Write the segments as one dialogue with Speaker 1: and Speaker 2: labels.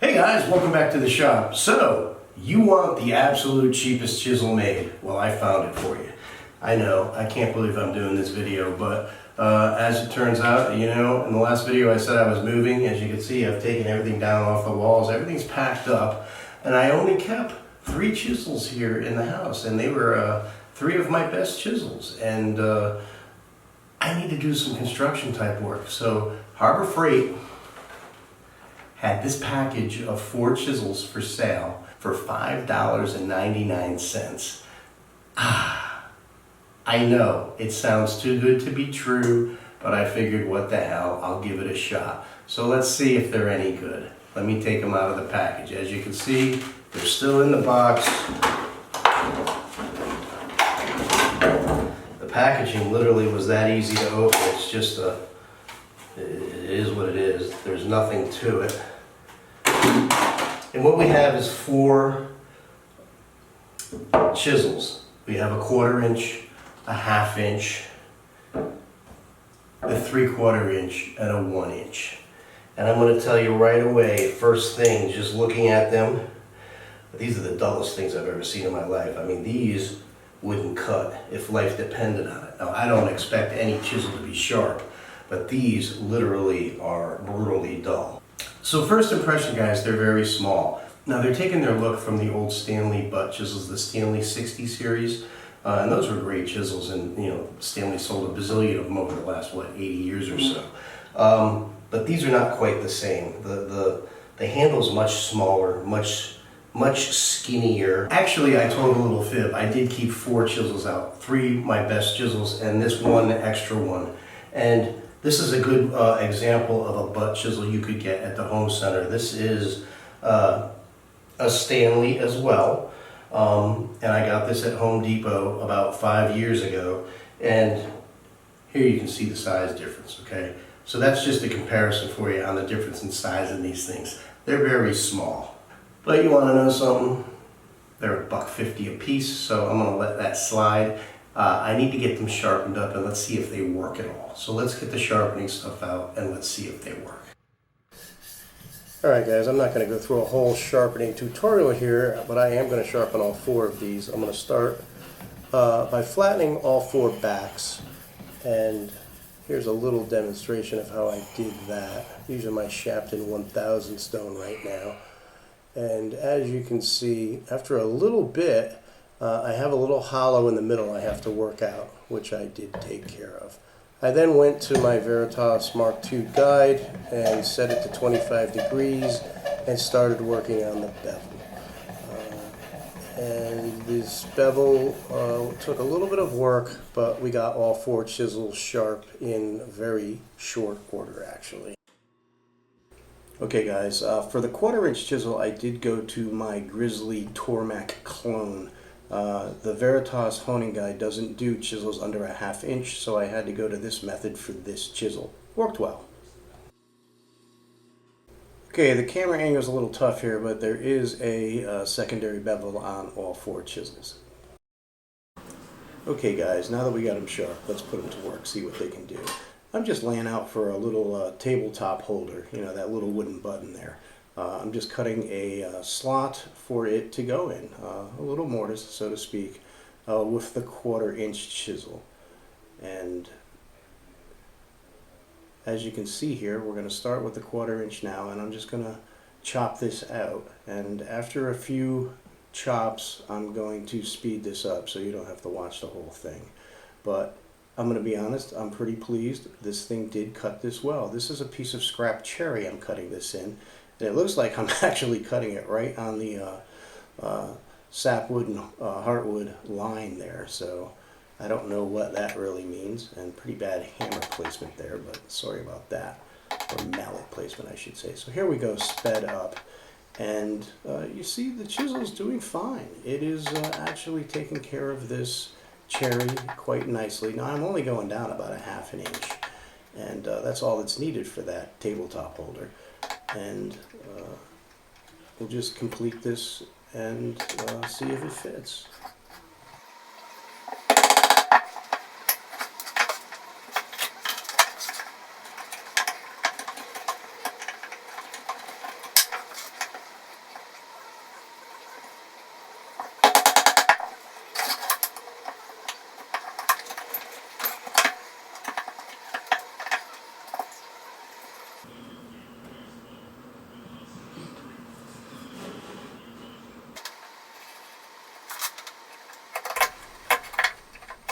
Speaker 1: Hey guys, welcome back to the shop. So, you want the absolute cheapest chisel made? Well, I found it for you. I know, I can't believe I'm doing this video, but as it turns out, you know, in the last video I said I was moving. As you can see, I've taken everything down off the walls. Everything's packed up, and I only kept 3 chisels here in the house, and they were 3 of my best chisels. And I need to do some construction type work. So, Harbor Freight had this package of 4 chisels for sale for $5.99. I know, it sounds too good to be true, but I figured, what the hell, I'll give it a shot. So let's see if they're any good. Let me take them out of the package. As you can see, they're still in the box. The packaging literally was that easy to open. It's just it is what it is. There's nothing to it. And what we have is 4 chisels. We have a 1/4 inch, a 1/2 inch, a 3/4 inch, and a 1 inch. And I'm going to tell you right away, first thing, just looking at them, these are the dullest things I've ever seen in my life. I mean, these wouldn't cut if life depended on it. Now, I don't expect any chisel to be sharp, but these literally are brutally dull. So first impression, guys, they're very small. Now, they're taking their look from the old Stanley butt chisels, the Stanley 60 series, and those were great chisels, and you know, Stanley sold a bazillion of them over the last, what, 80 years or so. But these are not quite the same. The handle's much smaller, much skinnier. Actually, I told a little fib. I did keep 4 chisels out, 3 my best chisels, and this 1 extra one. And this is a good example of a butt chisel you could get at the home center. This is a Stanley as well, and I got this at Home Depot about 5 years ago, and here you can see the size difference, okay? So that's just a comparison for you on the difference in size in these things. They're very small. But you want to know something? They're $1.50 a piece, so I'm going to let that slide. I need to get them sharpened up, and let's see if they work at all. So let's get the sharpening stuff out and let's see if they work. Alright guys, I'm not going to go through a whole sharpening tutorial here, but I am going to sharpen all 4 of these. I'm going to start by flattening all 4 backs, and here's a little demonstration of how I did that. Using my Sharpening 1000 stone right now. And as you can see, after a little bit, I have a little hollow in the middle I have to work out, which I did take care of. I then went to my Veritas Mark II guide and set it to 25 degrees and started working on the bevel. And this bevel took a little bit of work, but we got all 4 chisels sharp in very short order, actually. Okay guys, for the 1/4 inch chisel, I did go to my Grizzly Tormac clone. The Veritas honing guide doesn't do chisels under a 1/2 inch, so I had to go to this method for this chisel. Worked well. Okay, the camera angle is a little tough here, but there is a secondary bevel on all 4 chisels. Okay guys, now that we got them sharp, let's put them to work, see what they can do. I'm just laying out for a little tabletop holder, you know, that little wooden button there. I'm just cutting a slot for it to go in, a little mortise, so to speak, with the 1/4 inch chisel. And as you can see here, we're going to start with the 1/4 inch now, and I'm just going to chop this out. And after a few chops, I'm going to speed this up so you don't have to watch the whole thing. But I'm going to be honest, I'm pretty pleased. This thing did cut this well. This is a piece of scrap cherry I'm cutting this in. And it looks like I'm actually cutting it right on the sapwood and heartwood line there. So I don't know what that really means. And pretty bad hammer placement there, but sorry about that. Or mallet placement, I should say. So here we go, sped up. And you see the chisel's doing fine. It is actually taking care of this cherry quite nicely. Now I'm only going down about a 1/2 inch. And that's all that's needed for that tabletop holder. And we'll just complete this and see if it fits.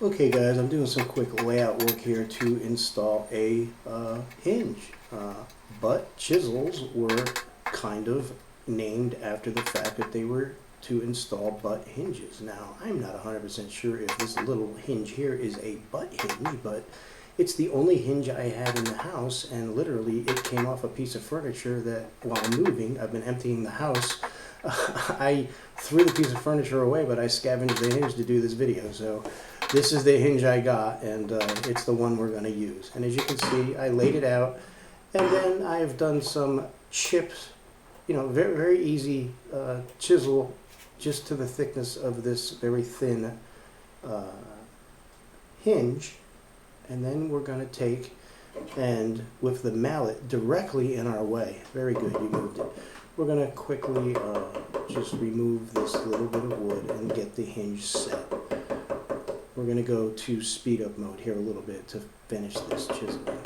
Speaker 2: Okay guys, I'm doing some quick layout work here to install a hinge. Butt chisels were kind of named after the fact that they were to install butt hinges. Now, I'm not 100% sure if this little hinge here is a butt hinge, but it's the only hinge I had in the house, and literally it came off a piece of furniture that while moving, I've been emptying the house. I threw the piece of furniture away, but I scavenged the hinge to do this video. So this is the hinge I got, and it's the one we're going to use. And as you can see, I laid it out, and then I've done some chips, you know, very, very easy chisel just to the thickness of this very thin hinge. And then we're going to take, and with the mallet directly in our way, very good, you moved it. We're going to quickly just remove this little bit of wood and get the hinge set. We're going to go to speed up mode here a little bit to finish this chiseling.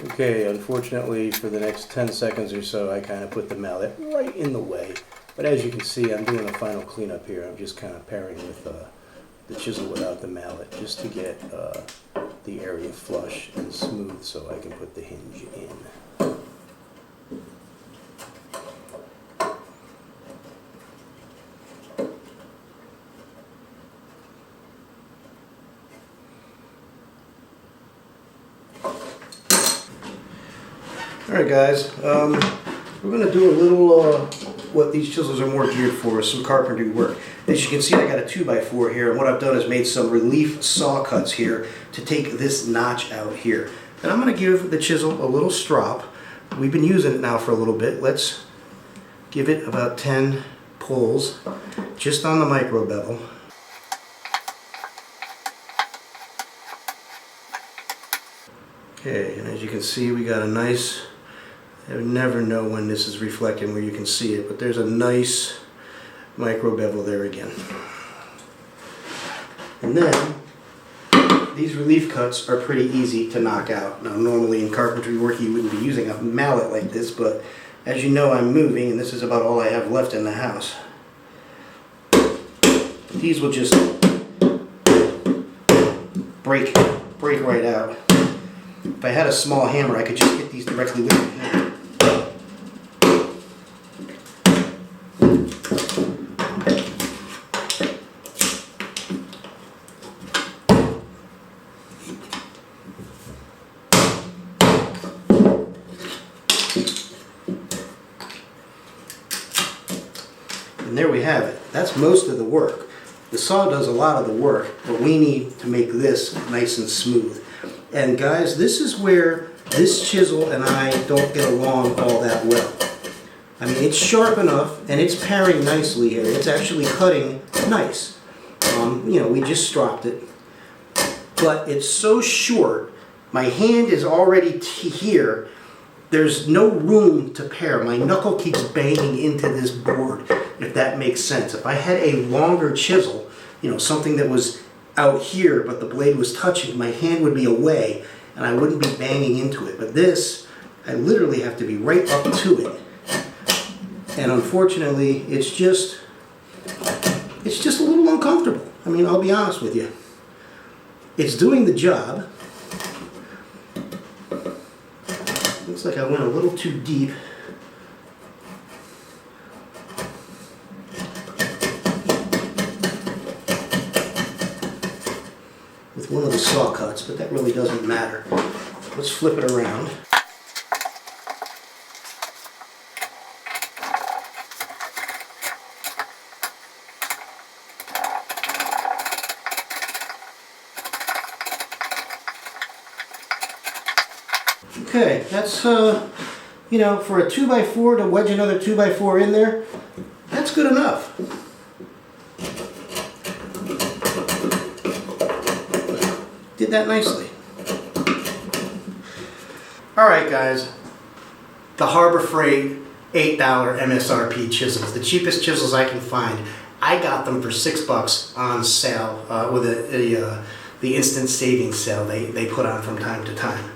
Speaker 2: Okay, unfortunately for the next 10 seconds or so I kind of put the mallet right in the way. But as you can see, I'm doing a final cleanup here. I'm just kind of pairing with the chisel without the mallet just to get the area flush and smooth so I can put the hinge in. Alright guys, we're going to do a little what these chisels are more geared for, some carpentry work. As you can see, I got a 2x4 here, and what I've done is made some relief saw cuts here to take this notch out here. And I'm going to give the chisel a little strop. We've been using it now for a little bit. Let's give it about 10 pulls just on the micro bevel. Okay, and as you can see, we got a nice, I would never know when this is reflecting where you can see it, but there's a nice micro bevel there again. And then these relief cuts are pretty easy to knock out. Now normally in carpentry work you wouldn't be using a mallet like this, but as you know I'm moving and this is about all I have left in the house. These will just break right out. If I had a small hammer I could just hit these directly with my hand. And there we have it. That's most of the work. The saw does a lot of the work, but we need to make this nice and smooth. And guys, this is where this chisel and I don't get along all that well. I mean, it's sharp enough and it's paring nicely here. It's actually cutting nice. You know, we just stropped it. But it's so short, my hand is already here. There's no room to pare. My knuckle keeps banging into this board, if that makes sense. If I had a longer chisel, you know, something that was out here but the blade was touching, my hand would be away and I wouldn't be banging into it. But this, I literally have to be right up to it. And unfortunately, it's just a little uncomfortable. I mean, I'll be honest with you. It's doing the job. Looks like I went a little too deep. With one of the saw cuts, but that really doesn't matter. Let's flip it around. Okay, that's, you know, for a 2x4 to wedge another 2x4 in there, that's good enough. Did that nicely. Alright guys, the Harbor Freight $8 MSRP chisels, the cheapest chisels I can find. I got them for $6 on sale with the instant savings sale they put on from time to time.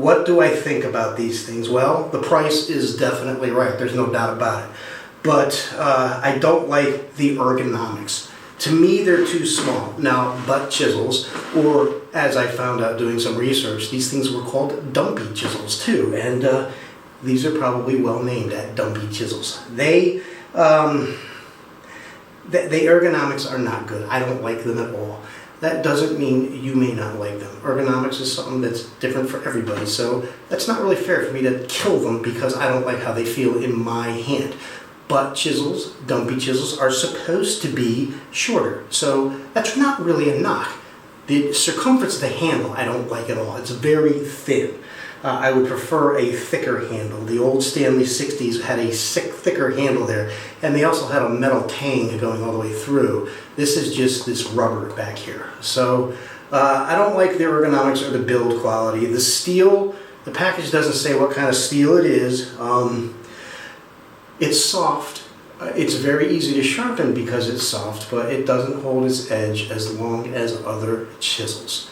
Speaker 2: What do I think about these things? Well, the price is definitely right. There's no doubt about it. But I don't like the ergonomics. To me, they're too small. Now, butt chisels, or as I found out doing some research, these things were called dumpy chisels too. And these are probably well named at dumpy chisels. The ergonomics are not good. I don't like them at all. That doesn't mean you may not like them. Ergonomics is something that's different for everybody, so that's not really fair for me to kill them because I don't like how they feel in my hand. Butt chisels, dumpy chisels, are supposed to be shorter, so that's not really a knock. The circumference of the handle I don't like at all. It's very thin. I would prefer a thicker handle. The old Stanley 60s had a thicker handle there, and they also had a metal tang going all the way through. This is just this rubber back here. So I don't like the ergonomics or the build quality. The steel, the package doesn't say what kind of steel it is. It's soft. It's very easy to sharpen because it's soft, but it doesn't hold its edge as long as other chisels.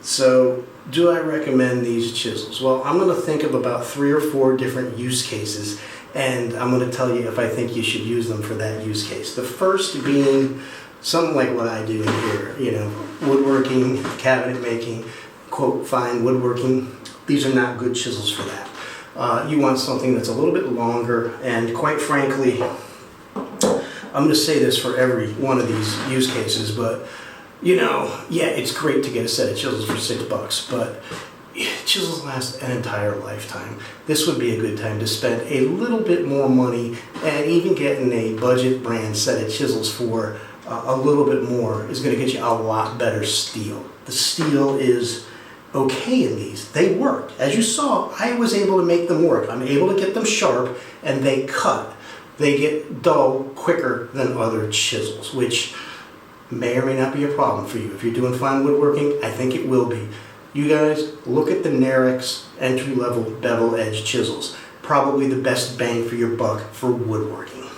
Speaker 2: So do I recommend these chisels? Well, I'm going to think of about 3 or 4 different use cases, and I'm going to tell you if I think you should use them for that use case. The first being something like what I do here, you know, woodworking, cabinet making, quote, fine woodworking. These are not good chisels for that. You want something that's a little bit longer, and quite frankly, I'm going to say this for every one of these use cases, but you know, yeah, it's great to get a set of chisels for $6, but chisels last an entire lifetime. This would be a good time to spend a little bit more money, and even getting a budget brand set of chisels for a little bit more is going to get you a lot better steel. The steel is okay in these. They work. As you saw, I was able to make them work. I'm able to get them sharp, and they cut. They get dull quicker than other chisels, which may or may not be a problem for you. If you're doing fine woodworking, I think it will be. You guys, look at the Narex entry-level bevel edge chisels. Probably the best bang for your buck for woodworking.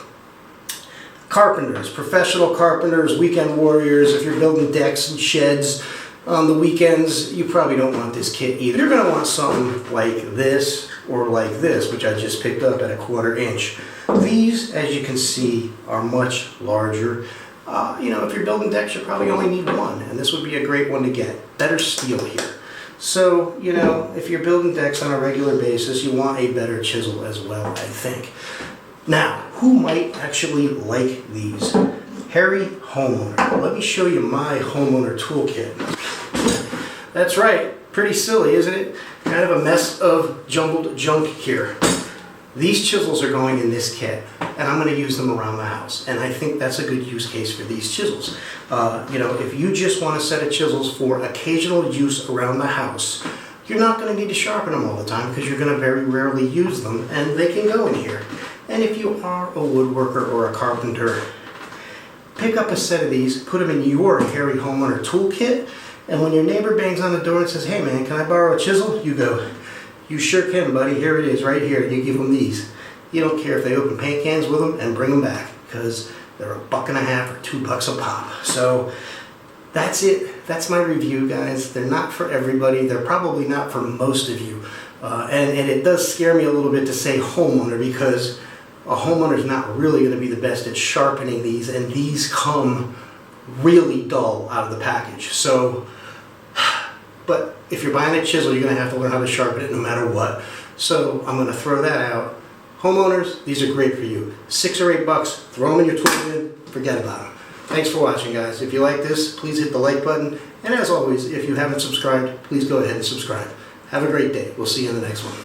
Speaker 2: Carpenters, professional carpenters, weekend warriors, if you're building decks and sheds on the weekends, you probably don't want this kit either. You're going to want something like this or like this, which I just picked up at 1/4 inch. These, as you can see, are much larger. You know, if you're building decks, you probably only need one, and this would be a great one to get. Better steel here. So, you know, if you're building decks on a regular basis, you want a better chisel as well, I think. Now, who might actually like these? Hairy homeowner. Let me show you my homeowner toolkit. That's right, pretty silly, isn't it? Kind of a mess of jumbled junk here. These chisels are going in this kit, and I'm going to use them around the house, and I think that's a good use case for these chisels. You know, if you just want a set of chisels for occasional use around the house, you're not going to need to sharpen them all the time because you're going to very rarely use them, and they can go in here. And if you are a woodworker or a carpenter, pick up a set of these, put them in your hairy homeowner toolkit, and when your neighbor bangs on the door and says, "Hey man, can I borrow a chisel?" you go, "You sure can, buddy. Here it is, right here." You give them these. You don't care if they open paint cans with them, and bring them back because they're $1.50 or $2 a pop. So that's it. That's my review, guys. They're not for everybody. They're probably not for most of you. And it does scare me a little bit to say homeowner because a homeowner is not really going to be the best at sharpening these, and these come really dull out of the package. So, but if you're buying a chisel, you're going to have to learn how to sharpen it no matter what. So I'm going to throw that out. Homeowners, these are great for you. $6 or $8, throw them in your tool bin, forget about them. Thanks for watching, guys. If you like this, please hit the like button. And as always, if you haven't subscribed, please go ahead and subscribe. Have a great day. We'll see you in the next one.